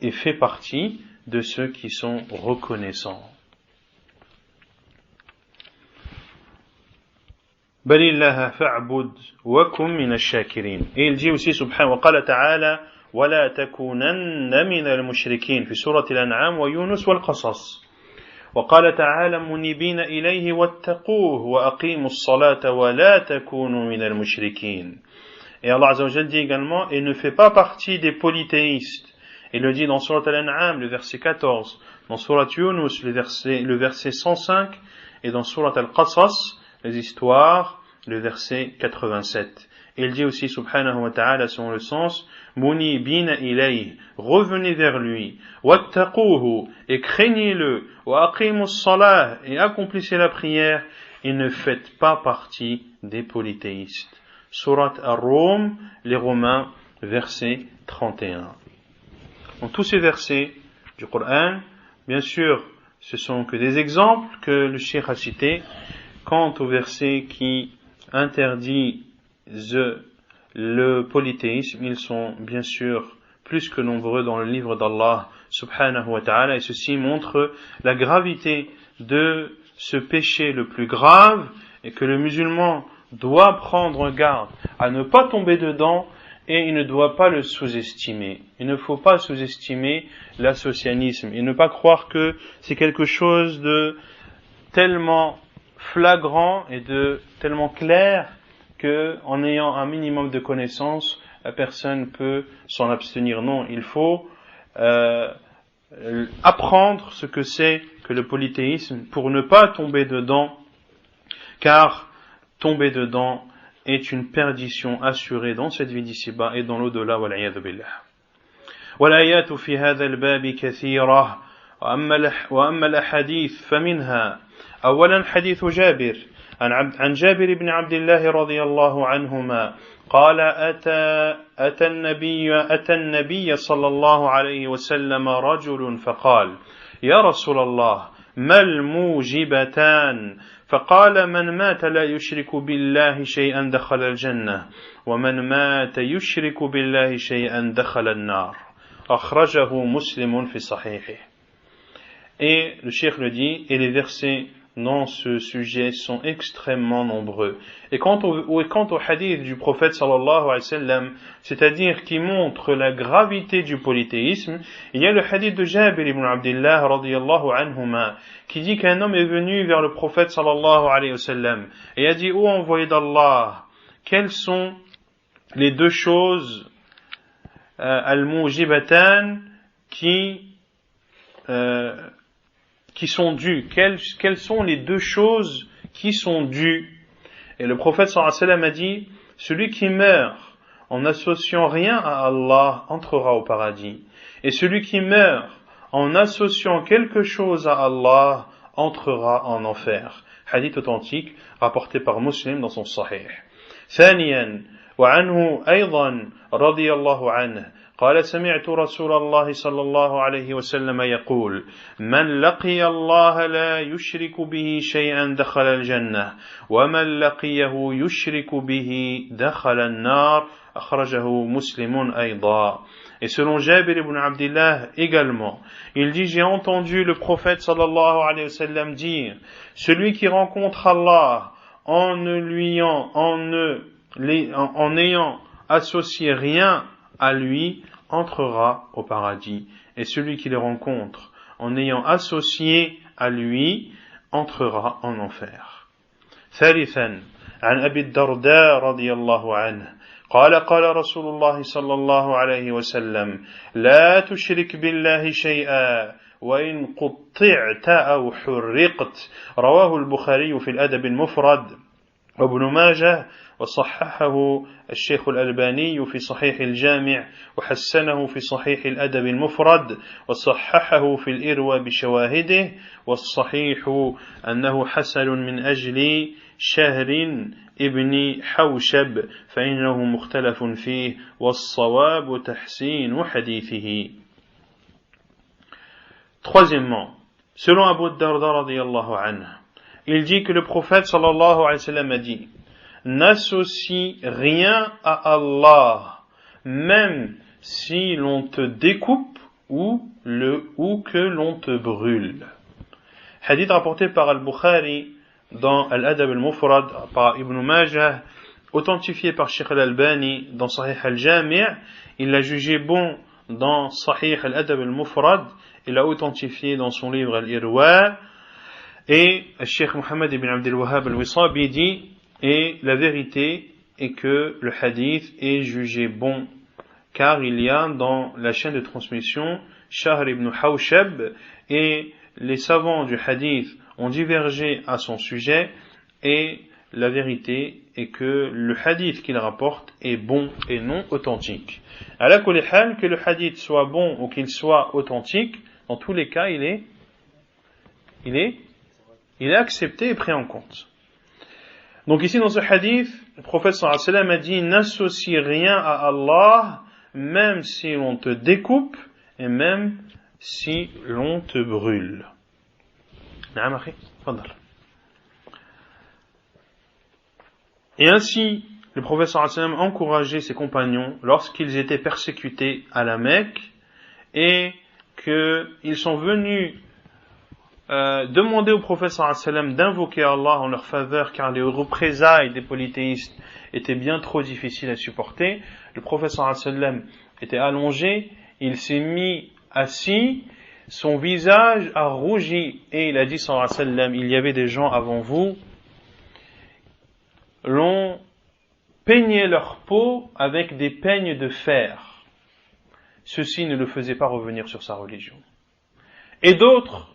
et fais partie de ceux qui sont reconnaissants. Balillaha fa'bud wa kum min ash-shakirin. Et il dit aussi subhanahu wa qala ta'ala ولا تكونن من المشركين في سورة الأنعام ويونس والقصص. وقال تعالى منيبين إليه واتقوه وأقيموا الصلاة ولا تكونوا من المشركين. Et Allah Azza wa Jalla dit également, et ne fait pas partie des polythéistes. Il le dit dans Surat Al-An'am, le verset 14, dans Surat Yunus, le verset 105, et dans Surat Al-Qasas, les histoires, le verset 87. Et il dit aussi, subhanahu wa ta'ala, selon le sens, munibina ilayh, revenez vers lui, wattaquhu, et craignez-le, wa aqimus salah, et accomplissez la prière, et ne faites pas partie des polythéistes. Surat Ar-Rum, les Romains, verset 31. Donc tous ces versets du Coran, bien sûr, ce sont que des exemples que le Cheikh a cités. Quant aux versets qui interdisent le polythéisme, ils sont bien sûr plus que nombreux dans le livre d'Allah subhanahu wa ta'ala, et ceci montre la gravité de ce péché le plus grave, et que le musulman doit prendre garde à ne pas tomber dedans, et il ne doit pas le sous-estimer. Il ne faut pas sous-estimer l'associanisme et ne pas croire que c'est quelque chose de tellement flagrant et de tellement clair que, en ayant un minimum de connaissances, la personne peut s'en abstenir. Non, il faut apprendre ce que c'est que le polythéisme pour ne pas tomber dedans, car tomber dedans est une perdition assurée dans cette vie d'ici-bas et dans l'au-delà. Wal'iyadhu billah. والآيات في هذا الباب كثيرة وأما الأحاديث فمنها أولا حديث جابر عن جابر بن عبد الله رضي الله عنهما قال أتى النبي صلى الله عليه وسلم رجل فقال يا رسول الله ما الموجبتان فقال من مات لا يشرك بالله شيئا دخل الجنة ومن مات يشرك بالله شيئا دخل النار أخرجه مسلم في صحيحه. Et le cheikh le dit, et les versets dans ce sujet sont extrêmement nombreux. Et quant au hadith du prophète sallallahu alayhi wa sallam, c'est-à-dire qui montre la gravité du polythéisme, il y a le hadith de Jabir ibn Abdullah radiyallahu anhuma, qui dit qu'un homme est venu vers le prophète sallallahu alayhi wa sallam, et a dit, ô envoyé d'Allah, quelles sont les deux choses al-mujibatan qui sont dues. Quelles sont les deux choses qui sont dues? Et le prophète sallallahu alayhi wa sallam a dit, celui qui meurt en n'associant rien à Allah entrera au paradis. Et celui qui meurt en associant quelque chose à Allah entrera en enfer. Hadith authentique rapporté par Muslim dans son Sahih. ثانيا وعنه أيضا رضي الله عنه قال سمعت رسول الله صلى الله عليه وسلم يقول من لقي الله لا يشرك به شيئا دخل الجنة ومن لقيه يشرك به دخل النار أخرجه مسلم أيضا. Et selon Jabir ibn Abdillah également, il dit, j'ai entendu le prophète sallallahu alayhi wa sallam dire, celui qui rencontre Allah en n'ayant associé rien à lui entrera au paradis, et celui qui le rencontre en ayant associé à lui entrera en enfer. ثالثا عن أبي الدرداء رضي الله عنه قال قال رسول الله صلى الله عليه وسلم لا تشرك بالله شيئا وإن قطعت أو حرقت. رواه البخاري في الأدب المفرد وابن ماجه وصححه الشيخ الألباني في صحيح الجامع وحسنه في صحيح الأدب المفرد وصححه في الإروى بشواهده والصحيح أنه حسن من أجل شهر ابن حوشب فإنه مختلف فيه والصواب تحسين حديثه. Troisièmement, selon Abu Darda radiyallahu anhu, il dit que le prophète sallallahu alayhi wa sallam a dit, n'associe rien à Allah, même si l'on te découpe ou que l'on te brûle. Hadith rapporté par Al-Bukhari dans Al-Adab al-Mufrad, par Ibn Majah, authentifié par Sheikh al-Albani dans Sahih al-Jami', il l'a jugé bon dans Sahih al-Adab al-Mufrad, il l'a authentifié dans son livre Al-Irwa, et Sheikh Muhammad ibn Abdul Wahhab al-Wisabi dit, et la vérité est que le hadith est jugé bon, car il y a dans la chaîne de transmission Shahr ibn Hawshab, et les savants du hadith ont divergé à son sujet, et la vérité est que le hadith qu'il rapporte est bon et non authentique. Ala kulli hal, que le hadith soit bon ou qu'il soit authentique, dans tous les cas, il est accepté et pris en compte. Donc ici dans ce hadith, le prophète sallallahu alayhi wa sallam a dit, n'associe rien à Allah, même si l'on te découpe et même si l'on te brûle. Et ainsi, le prophète sallallahu alayhi wa sallam encourageait ses compagnons lorsqu'ils étaient persécutés à la Mecque et qu'ils sont venus demander au prophète sallallahu alayhi wa sallam d'invoquer Allah en leur faveur, car les représailles des polythéistes étaient bien trop difficiles à supporter. Le prophète sallallahu alayhi wa sallam était allongé, il s'est mis assis, son visage a rougi, et il a dit sallallahu alayhi wa sallam, il y avait des gens avant vous, l'on peignait leur peau avec des peignes de fer. Ceci ne le faisait pas revenir sur sa religion. Et d'autres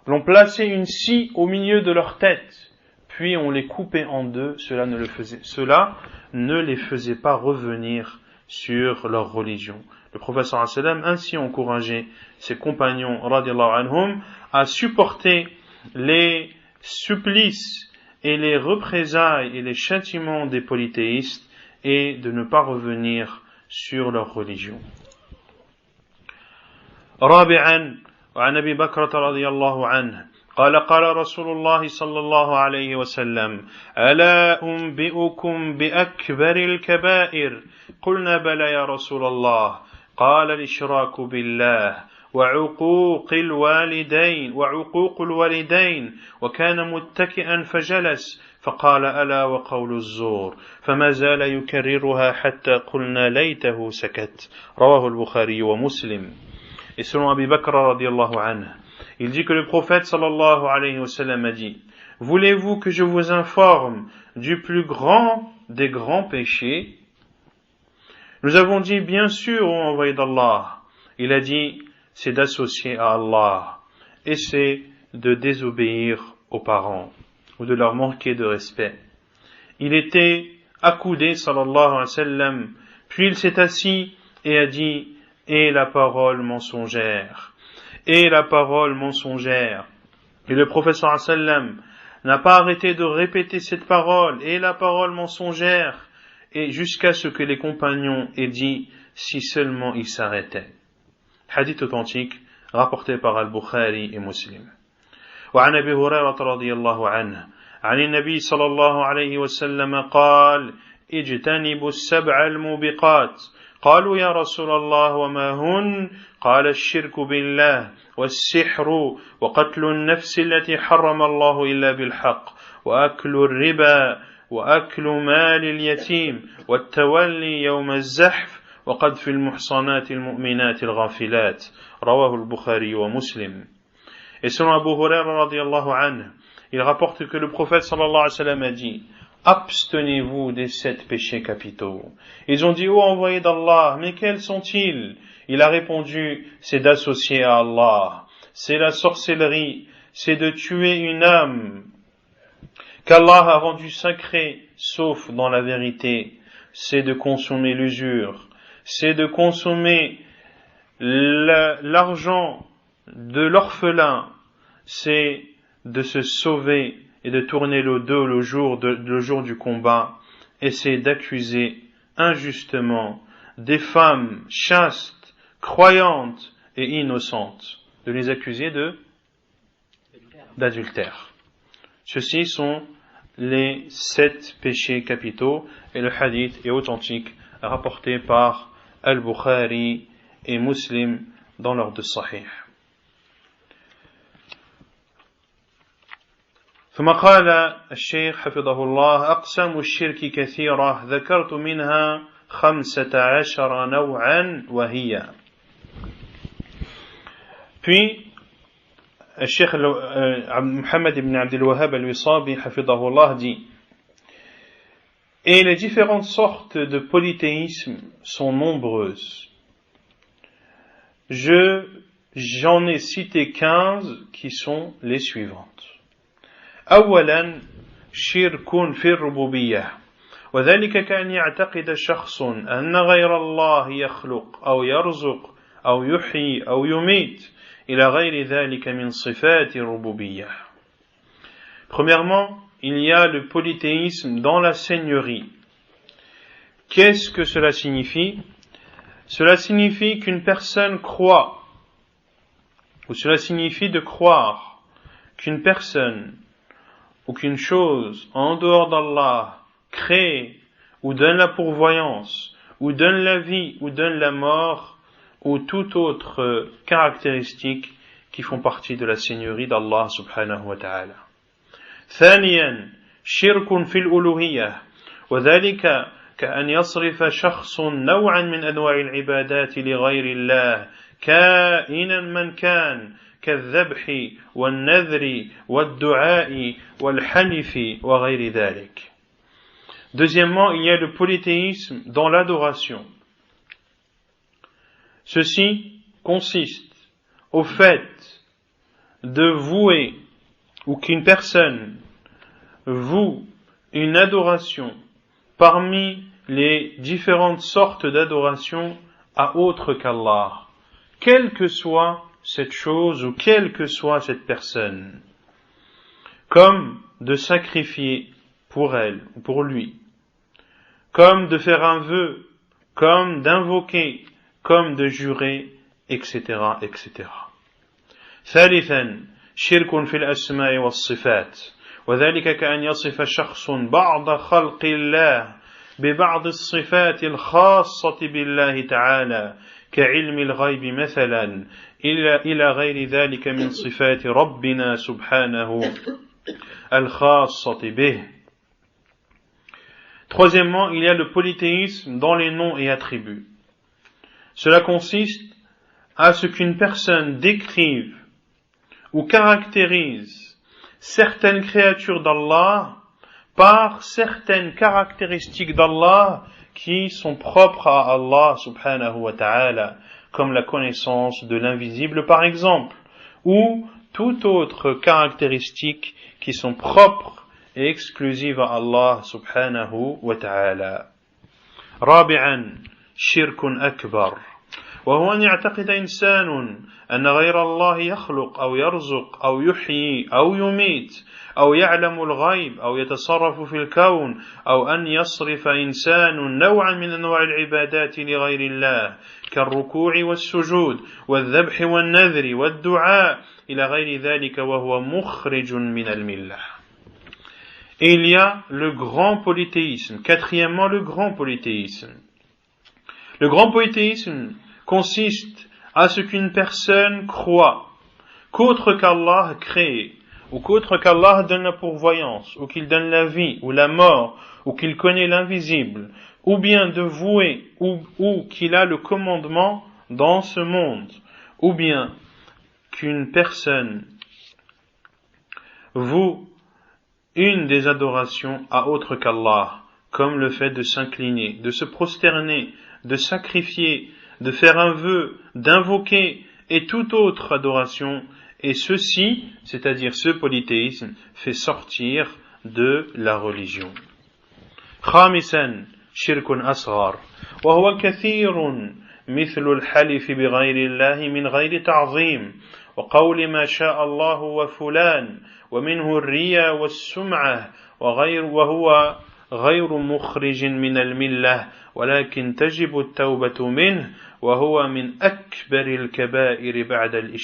l'on plaçait une scie au milieu de leur tête, puis on les coupait en deux, cela ne les faisait pas revenir sur leur religion. Le prophète sallallahu alayhi wa sallam ainsi encourageait ses compagnons radiyallahu anhum à supporter les supplices et les représailles et les châtiments des polythéistes et de ne pas revenir sur leur religion. رابعا وعن أبي بكرة رضي الله عنه قال قال رسول الله صلى الله عليه وسلم ألا أنبئكم بأكبر الكبائر قلنا بلى يا رسول الله قال الإشراك بالله وعقوق الوالدين وكان متكئا فجلس فقال ألا وقول الزور فما زال يكررها حتى قلنا ليته سكت رواه البخاري ومسلم. Et selon Abu Bakr radiyallahu anhu, il dit que le prophète sallallahu alayhi wa sallam a dit, voulez-vous que je vous informe du plus grand des grands péchés? Nous avons dit, bien sûr, ô envoyé d'Allah. Il a dit, c'est d'associer à Allah, et c'est de désobéir aux parents, ou de leur manquer de respect. Il était accoudé, sallallahu alayhi wa sallam, puis il s'est assis et a dit, et la parole mensongère, et la parole mensongère. Et le prophète sallallahu alayhi wa sallam n'a pas arrêté de répéter cette parole, et la parole mensongère, et jusqu'à ce que les compagnons aient dit, si seulement ils s'arrêtaient. Hadith authentique, rapporté par Al-Bukhari et Muslim. وعن أبي هريرة رضي الله عنه عن النبي صلى الله عليه وسلم قال اجتنبوا السبع الموبقات قالوا يا رسول الله وما هن قال الشرك بالله والسحر وقتل النفس التي حرم الله إلا بالحق وأكل الربا وأكل مال اليتيم والتولي يوم الزحف وقذف المحصنات المؤمنات الغافلات رواه البخاري ومسلم. Et selon Abu Hurairah radiyallahu anhu, il rapporte que le prophète sallallahu alayhi wa sallam a dit, abstenez-vous des 7 péchés capitaux. Ils ont dit, ô envoyé d'Allah, mais quels sont-ils? Il a répondu, c'est d'associer à Allah, c'est la sorcellerie, c'est de tuer une âme qu'Allah a rendue sacrée, sauf dans la vérité, c'est de consommer l'usure, c'est de consommer l'argent de l'orphelin, c'est de se sauver et de tourner le dos le jour du combat, et c'est d'accuser injustement des femmes chastes, croyantes et innocentes, de les accuser d'adultère. Ceux-ci sont les 7 péchés capitaux, et le hadith est authentique, rapporté par Al-Bukhari et Muslim dans leur deux sahih. ثم قال الشيخ حفظه الله أقسام الشرك كثيرة ذكرت منها 15 نوعا وهي. Puis الشيخ Muhammad ibn Abdul Wahhab al-Wisabi حفظه الله dit, et les différentes sortes de polythéisme sont nombreuses. J'en ai cité 15 qui sont les suivantes. أولا شرك في الربوبية وذلك كأن يعتقد شخص أن غير الله يخلق أو يرزق أو يحيي أو يميت إلى غير ذلك من صفات الربوبية. Premièrement, il y a le polythéisme dans la seigneurie. Qu'est-ce que cela signifie? Cela signifie qu'une personne croit, ou cela signifie de croire qu'une personne ou qu'une chose en dehors d'Allah crée ou donne la pourvoyance, ou donne la vie, ou donne la mort, ou toute autre caractéristique qui font partie de la seigneurie d'Allah subhanahu wa ta'ala. ثانيا شرك في الألوهية وذلك كأن يصرف شخص نوعا من أنواع العبادات لغير الله كائنا من كان كالذبح والنذر والدعاء والحلف وغير ذلك. Deuxièmement, il y a le polythéisme dans l'adoration. Ceci consiste au fait de vouer ou qu'une personne voue une adoration parmi les différentes sortes d'adoration à autre qu'Allah, quelle que soit cette chose ou quelle que soit cette personne, comme de sacrifier pour elle ou pour lui, comme de faire un vœu, comme d'invoquer, comme de jurer, etc., etc. ثالثا شرك في الأسماء والصفات وذلك كأن يصف شخص بعض خلق الله ببعض الصفات الخاصة بالله تعالى كعلم الغيب مثلا إلى غير ذلك من صفات ربنا سبحانه الخاصة به. Troisièmement, il y a le polythéisme dans les noms et attributs. Cela consiste à ce qu'une personne décrive ou caractérise certaines créatures d'Allah par certaines caractéristiques d'Allah qui sont propres à Allah subhanahu wa ta'ala, comme la connaissance de l'invisible par exemple, ou toute autre caractéristique qui sont propres et exclusives à Allah subhanahu wa ta'ala. رابعا شرك أكبر وهو أن يعتقد إنسان أن غير الله يخلق أو يرزق أو يحيي أو يميت أو يعلم الغيب أو يتصرف في الكون أو أن يصرف إنسان نوعا من أنواع العبادات لغير الله كالركوع والسجود والذبح والنذر والدعاء إلى غير ذلك وهو مخرج من الملة. Et il y a le grand polythéisme. Quatrièmement, le grand polythéisme. Le grand polythéisme consiste à ce qu'une personne croit qu'autre qu'Allah crée, ou qu'autre qu'Allah donne la pourvoyance, ou qu'il donne la vie, ou la mort, ou qu'il connaît l'invisible, ou bien de vouer, ou qu'il a le commandement dans ce monde, ou bien qu'une personne voue une des adorations à autre qu'Allah, comme le fait de s'incliner, de se prosterner, de sacrifier, de faire un vœu, d'invoquer, et toute autre adoration, et ceci, c'est-à-dire ce polythéisme, fait sortir de la religion. خامسا شرك أصغر وهو كثير مثل الحلف بغير الله من غير تعظيم وقول ما شاء الله وفلان ومنه الرياء والسمعة وهو غير مخرج من الملة ولكن تجب التوبة منه وهو من أكبر الكبائر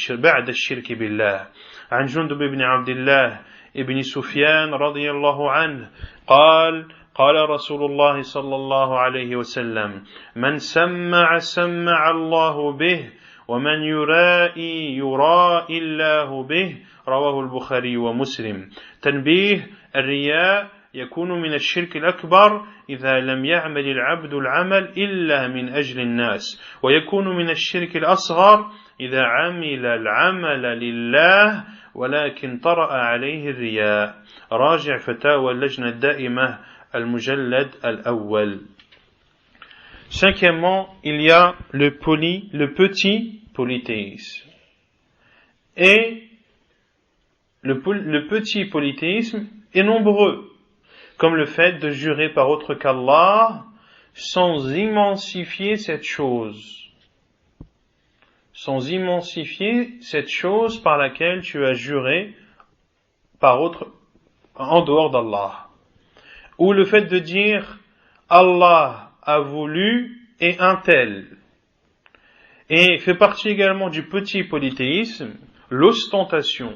بعد الشرك بالله. عن جندب بن عبد الله ابن سفيان رضي الله عنه قال رسول الله صلى الله عليه وسلم من سمع الله به ومن يرائي الله به رواه البخاري ومسلم. تنبيه: الرياء يكون من الشرك الأكبر إذا لم يعمل العبد العمل إلا من أجل الناس، ويكون من الشرك الأصغر إذا عمل العمل لله ولكن طرأ عليه الرياء. راجع فتاوى اللجنة الدائمة المجلد الأول. Cinquièmement, il y a le petit polythéisme. Et le petit polythéisme est nombreux, comme le fait de jurer par autre qu'Allah sans immensifier cette chose. Sans immensifier cette chose par laquelle tu as juré par autre, en dehors d'Allah. Ou le fait de dire Allah a voulu et un tel. Et fait partie également du petit polythéisme l'ostentation.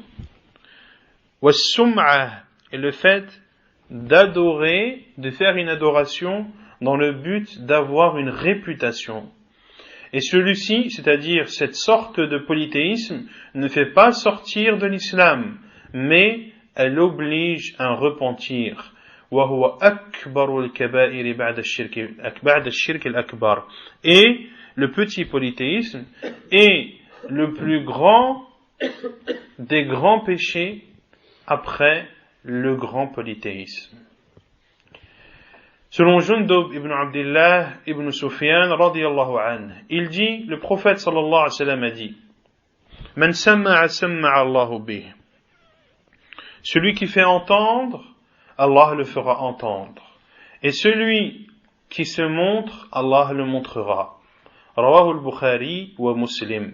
Was-sum'a, et le fait d'adorer, de faire une adoration dans le but d'avoir une réputation. Et celui-ci, c'est-à-dire cette sorte de polythéisme, ne fait pas sortir de l'islam, mais elle oblige à un repentir. وهو أكبر الكبائر بعد الشرك الأكبر. Et le petit polythéisme est le plus grand des grands péchés après le grand polythéisme. Selon Jundub ibn Abdullah ibn Sufyan radiyallahu anhu, il dit, le prophète sallallahu alayhi wa sallam a dit: Man samma'a Allahu bih. Celui qui fait entendre, Allah le fera entendre. Et celui qui se montre, Allah le montrera. Rawahu al-Bukhari wa Muslim.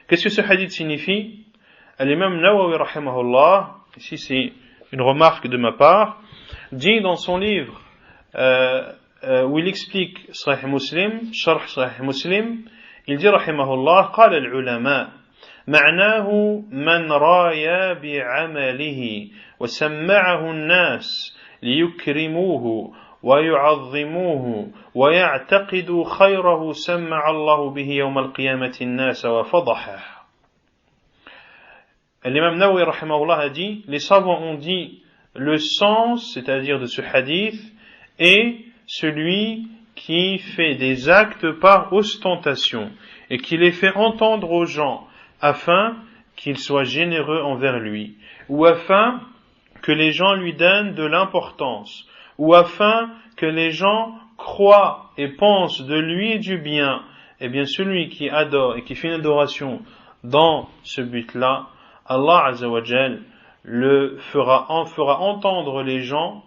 Qu'est-ce que ce hadith signifie? L'imam Nawawi rahimahullah, ici c'est une remarque de ma part, dit dans son livre où il explique Sahih Muslim, Sharh Sahih Muslim, il dit rahimahullah, قال العلماء معناه من رايا بعمله وسمعه الناس ليكرموه ويعظموه ويعتقدوا خيره سمع الله به يوم القيامة الناس وفضحه. L'imam Nawawi rahimahullah a dit, les savants ont dit le sens, c'est-à-dire de ce hadith, est celui qui fait des actes par ostentation et qui les fait entendre aux gens afin qu'ils soient généreux envers lui, ou afin que les gens lui donnent de l'importance, ou afin que les gens croit et pense de lui du bien, eh bien celui qui adore et qui fait une adoration dans ce but-là, Allah Azza wa Jal fera entendre les gens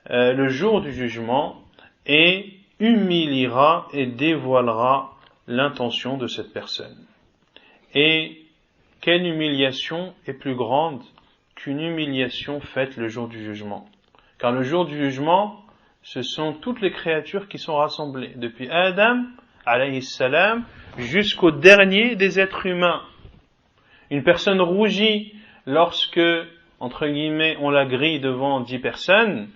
le jour du jugement et humiliera et dévoilera l'intention de cette personne. Et quelle humiliation est plus grande qu'une humiliation faite le jour du jugement? Car le jour du jugement, ce sont toutes les créatures qui sont rassemblées, depuis Adam, alayhi salam, jusqu'au dernier des êtres humains. Une personne rougit lorsque, entre guillemets, on la grille devant 10 personnes,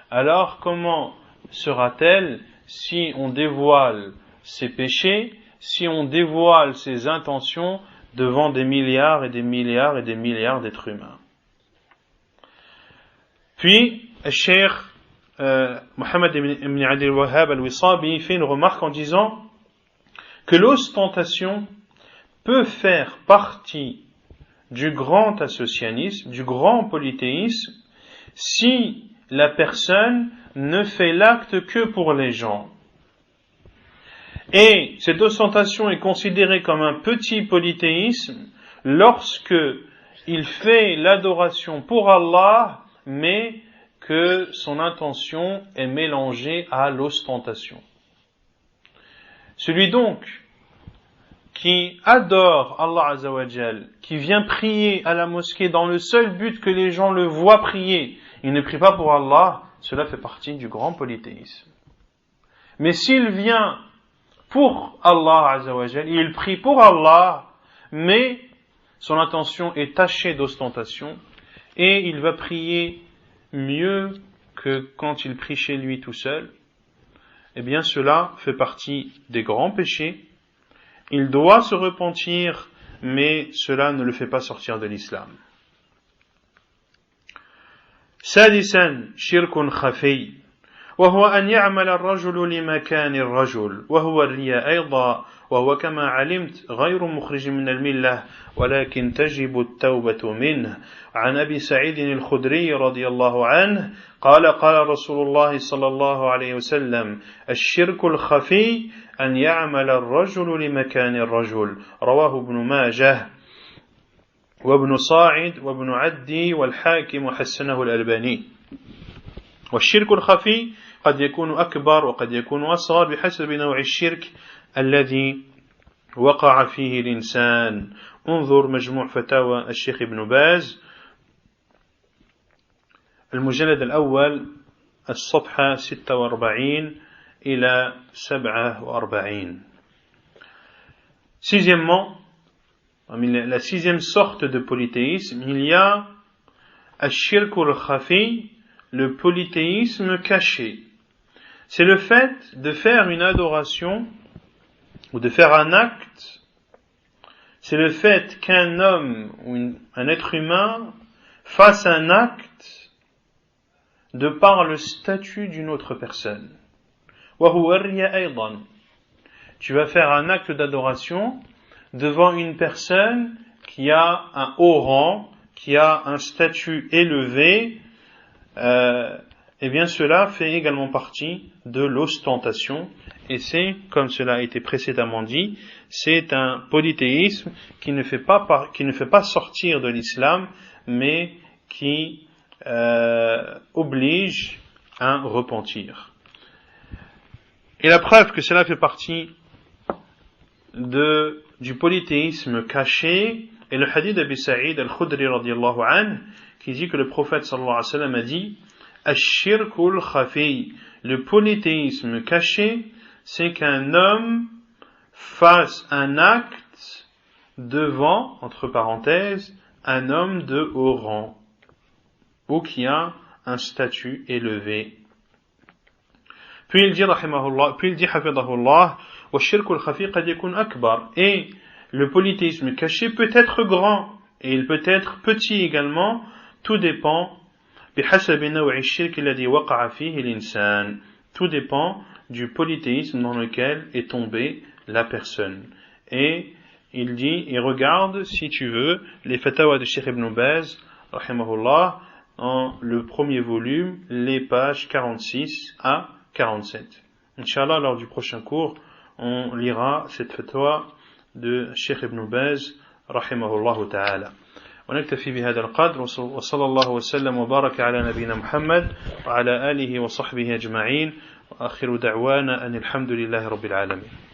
alors comment sera-t-elle si on dévoile ses péchés, si on dévoile ses intentions devant des milliards et des milliards et des milliards d'êtres humains? Puis, le cheikh Mohammed ibn Abd al-Wahhab al-Wisabi fait une remarque en disant que l'ostentation peut faire partie du grand associanisme, du grand polythéisme, si la personne ne fait l'acte que pour les gens. Et cette ostentation est considérée comme un petit polythéisme lorsque il fait l'adoration pour Allah, mais que son intention est mélangée à l'ostentation. Celui donc qui adore Allah Azza wa Jal, qui vient prier à la mosquée dans le seul but que les gens le voient prier, il ne prie pas pour Allah, cela fait partie du grand polythéisme. Mais s'il vient pour Allah Azza wa Jal, il prie pour Allah, mais son intention est tachée d'ostentation, et il va prier mieux que quand il prie chez lui tout seul, eh bien cela fait partie des grands péchés. Il doit se repentir, mais cela ne le fait pas sortir de l'islam. سادسا شرك خفي وهو أن يعمل الرجل لمكان الرجل وهو الرياء أيضا وهو كما علمت غير مخرج من الملة ولكن تجب التوبة منه. عن أبي سعيد الخدري رضي الله عنه قال قال رسول الله صلى الله عليه وسلم الشرك الخفي أن يعمل الرجل لمكان الرجل. رواه ابن ماجه وابن صاعد وابن عدي والحاكم وحسنه الألباني. والشرك الخفي قد يكون أكبر وقد يكون أصغر بحسب نوع الشرك الذي وقع فيه الإنسان. انظر مجموع فتاوى الشيخ ابن باز المجلد الأول الصفحة 46 إلى 47. Sixièmement, la sixième sorte de polythéisme, il y a ash-shirkul khafi, le polythéisme caché. C'est le fait de faire une adoration ou de faire un acte. C'est le fait qu'un homme ou un être humain fasse un acte de par le statut d'une autre personne. Tu vas faire un acte d'adoration devant une personne qui a un haut rang, qui a un statut élevé, eh bien cela fait également partie de l'ostentation, et c'est, comme cela a été précédemment dit, c'est un polythéisme qui ne fait pas sortir de l'islam, mais qui oblige à un repentir. Et la preuve que cela fait partie du polythéisme caché est le hadith d'Abi Sa'id al-Khudri radiyallahu anhu qui dit que le prophète sallallahu alayhi wa sallam a dit Ash-shirkul khafi, le polythéisme caché, c'est qu'un homme fasse un acte devant, entre parenthèses, un homme de haut rang ou qui a un statut élevé. Puis il dit hafidahullah والشرك الخفي قد يكون أكبر, et le polythéisme caché peut être grand et il peut être petit également, tout dépend بحسب نوع الشرك الذي وقع فيه الإنسان, tout dépend du polythéisme dans lequel est tombée la personne. Et il dit, et regarde si tu veux les fatawa de Cheikh Ibn Baz rahimahullah, en le premier volume, les pages 46 à 47. Inch'Allah, lors du prochain cours, on lira cette fatwa de Cheikh Ibn Baz, rahimahullah ta'ala. ونكتفي بهذا القدر وصلى الله وسلم وبارك على نبينا محمد وعلى آله وصحبه أجمعين وآخر دعوانا أن الحمد لله رب العالمين.